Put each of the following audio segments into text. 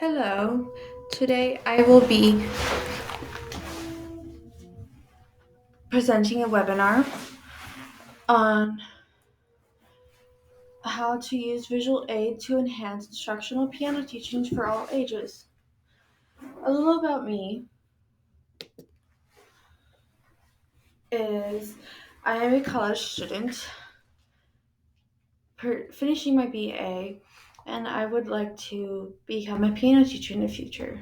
Hello. Today I will be presenting a webinar on how to use visual aid to enhance instructional piano teaching for all ages. A little about me is I am a college student finishing my BA, and I would like to become a piano teacher in the future.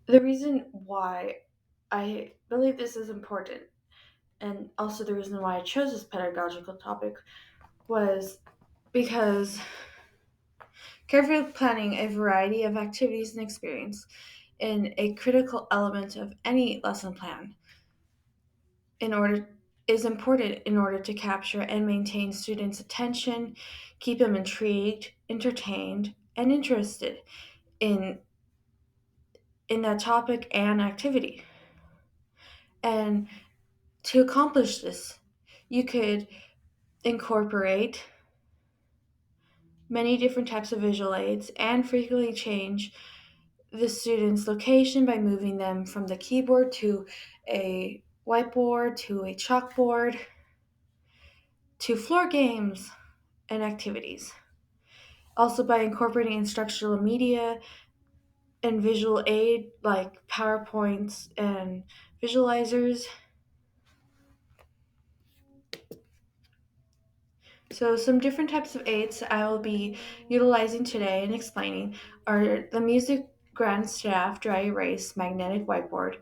The reason why I believe this is important, and also the reason why I chose this pedagogical topic, was because carefully planning a variety of activities and experience in a critical element of any lesson plan in order is important in order to capture and maintain students' attention, keep them intrigued, entertained, and interested in that topic and activity. And to accomplish this, you could incorporate many different types of visual aids and frequently change the student's location by moving them from the keyboard to a whiteboard to a chalkboard to floor games and activities. Also, by incorporating instructional media and visual aid like PowerPoints and visualizers. So, some different types of aids I will be utilizing today and explaining are the Music Grand Staff Dry Erase Magnetic Whiteboard,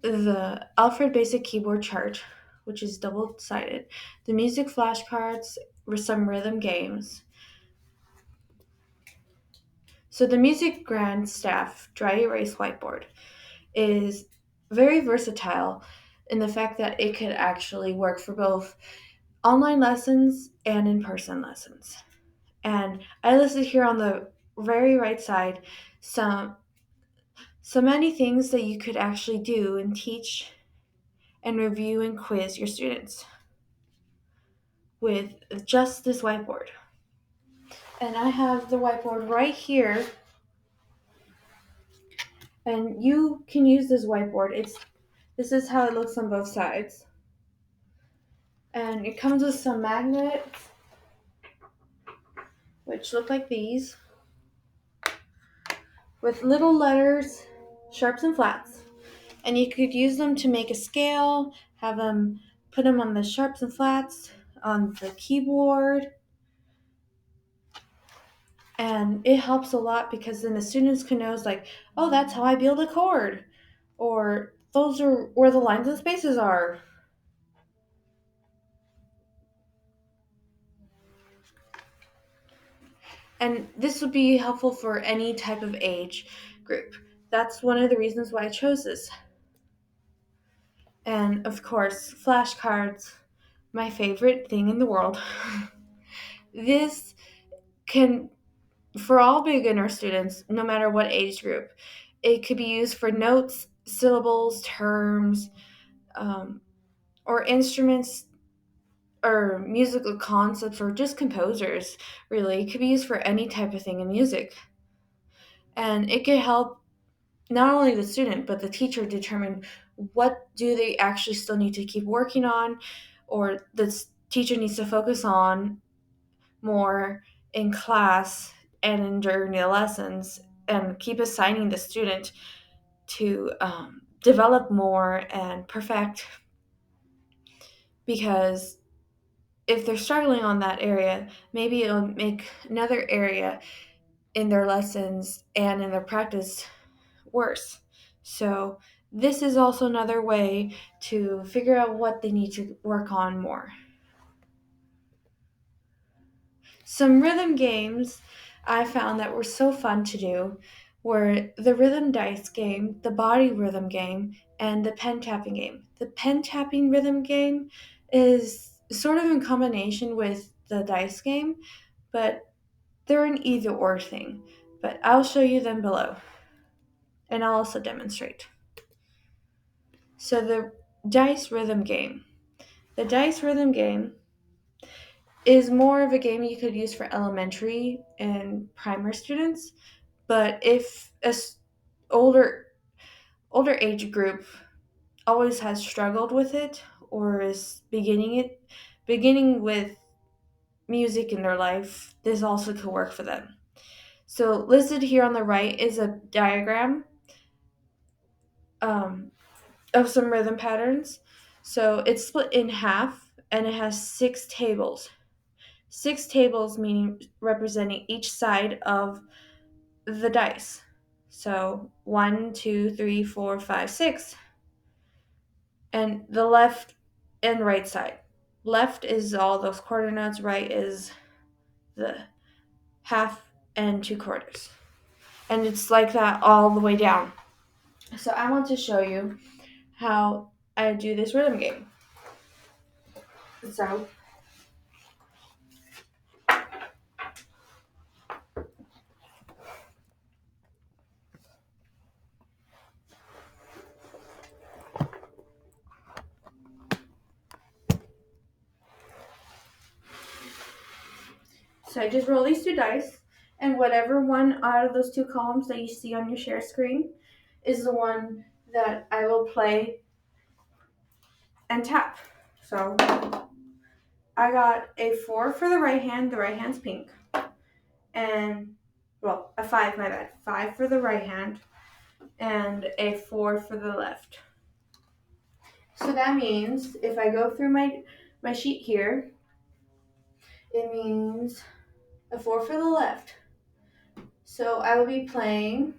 the Alfred Basic Keyboard Chart, which is double-sided, the music flashcards, with some rhythm games. So the Music Grand Staff Dry Erase Whiteboard is very versatile in the fact that it could actually work for both online lessons and in-person lessons. And I listed here on the very right side so many things that you could actually do and teach and review and quiz your students with just this whiteboard. And I have the whiteboard right here, and you can use this whiteboard. This is how it looks on both sides. And it comes with some magnets, which look like these, with little letters, sharps and flats. And you could use them to make a scale, have them put them on the sharps and flats on the keyboard. And it helps a lot because then the students can know, like, oh, that's how I build a chord. Or those are where the lines and spaces are. And this would be helpful for any type of age group. That's one of the reasons why I chose this. And of course, flashcards, my favorite thing in the world. This can, for all beginner students, no matter what age group, it could be used for notes, syllables, terms, or instruments or musical concepts or just composers, really. It could be used for any type of thing in music. And it could help not only the student but the teacher determine what do they actually still need to keep working on, or the teacher needs to focus on more in class and during the lessons, and keep assigning the student to develop more and perfect, because if they're struggling on that area, maybe it'll make another area in their lessons and in their practice worse. So this is also another way to figure out what they need to work on more. Some rhythm games I found that were so fun to do were the rhythm dice game, the body rhythm game, and the pen tapping game. The pen tapping rhythm game is sort of in combination with the dice game, but they're an either or thing. But I'll show you them below, and I'll also demonstrate. So the dice rhythm game. The dice rhythm game is more of a game you could use for elementary and primary students. But if older older age group always has struggled with it or is beginning with music in their life, this also could work for them. So listed here on the right is a diagram um, of some rhythm patterns. So it's split in half and it has 6 tables. 6 tables meaning representing each side of the dice. So 1, 2, 3, 4, 5, 6. And the left and right side. Left is all those quarter notes, right is the half and 2/4. And it's like that all the way down. So I want to show you how I do this rhythm game. So So I just roll these 2 dice, and whatever one out of those 2 columns that you see on your share screen is the one that I will play and tap. So I got a 4 for the right hand's pink, and well, a 5, my bad, 5 for the right hand, and a 4 for the left. So that means if I go through my sheet here, it means a 4 for the left. So I will be playing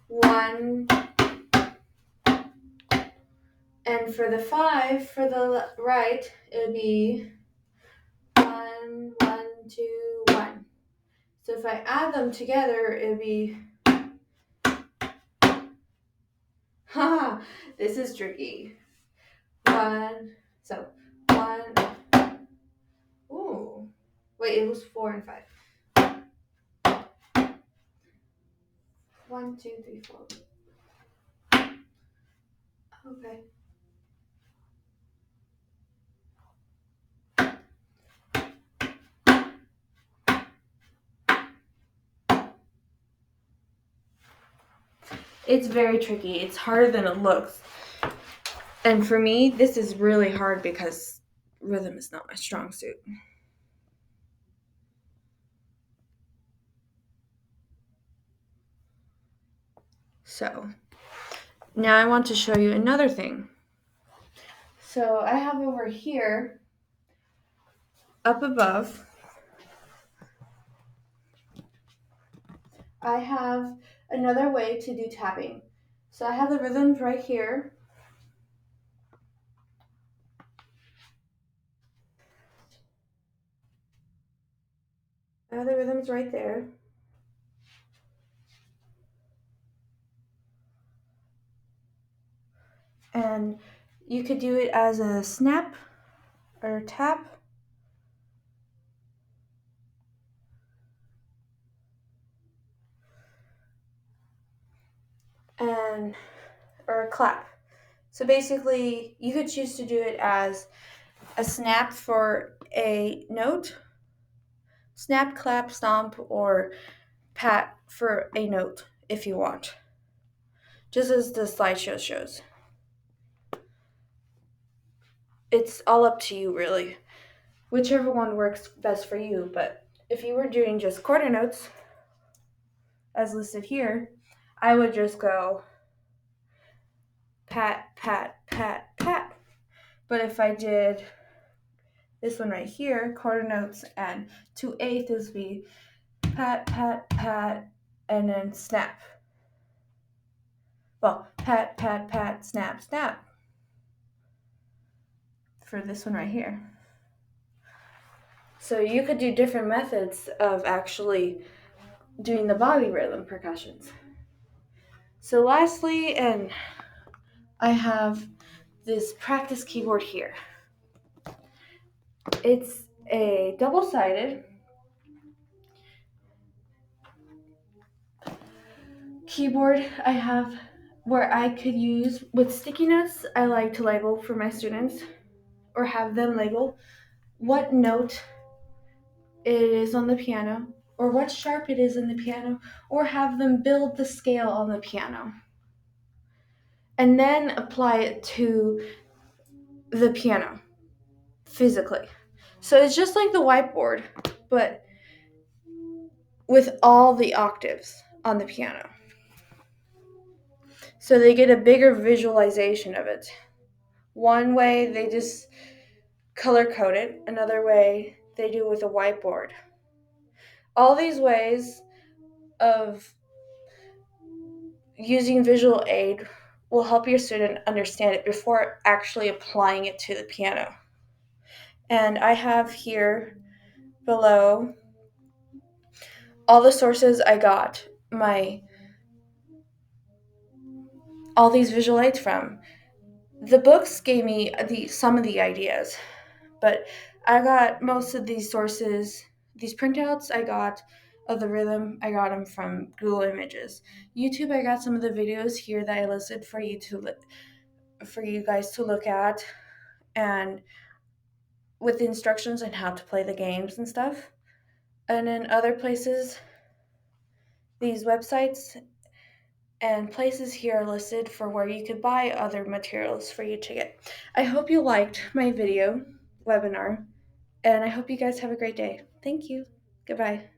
1, and for the 5 for the right, it would be 1, 1, 2, 1. So if I add them together, it would be, haha, this is tricky. 1, so 1, ooh, wait, it was 4 and 5. 1, 2, 3, 4. Okay. It's very tricky. It's harder than it looks. And for me, this is really hard because rhythm is not my strong suit. So now I want to show you another thing. So I have over here, up above, I have another way to do tapping. So I have the rhythms right here. I have the rhythms right there. And you could do it as a snap or tap. And or a clap. So basically, you could choose to do it as a snap for a note, snap, clap, stomp, or pat for a note if you want, just as the slideshow shows. It's all up to you, really, whichever one works best for you. But if you were doing just quarter notes, as listed here, I would just go pat, pat, pat, pat. But if I did this one right here, quarter notes and 2/8 would be pat, pat, pat, and then snap. Well, pat, pat, pat, snap, snap. For this one right here. So you could do different methods of actually doing the body rhythm percussions. So lastly, and I have this practice keyboard here. It's a double-sided keyboard I have where I could use with sticky notes. I like to label for my students or have them label what note it is on the piano, or what sharp it is in the piano, or have them build the scale on the piano and then apply it to the piano physically. So it's just like the whiteboard, but with all the octaves on the piano. So they get a bigger visualization of it. One way they just color code it, another way they do it with a whiteboard. All these ways of using visual aid will help your student understand it before actually applying it to the piano. And I have here below all the sources I got all these visual aids from. The books gave me some of the ideas, but I got most of these sources, these printouts I got of the rhythm, I got them from Google Images. YouTube, I got some of the videos here that I listed for you guys to look at, and with the instructions on how to play the games and stuff. And in other places, these websites and places here are listed for where you could buy other materials for you to get. I hope you liked my video webinar, and I hope you guys have a great day. Thank you. Goodbye.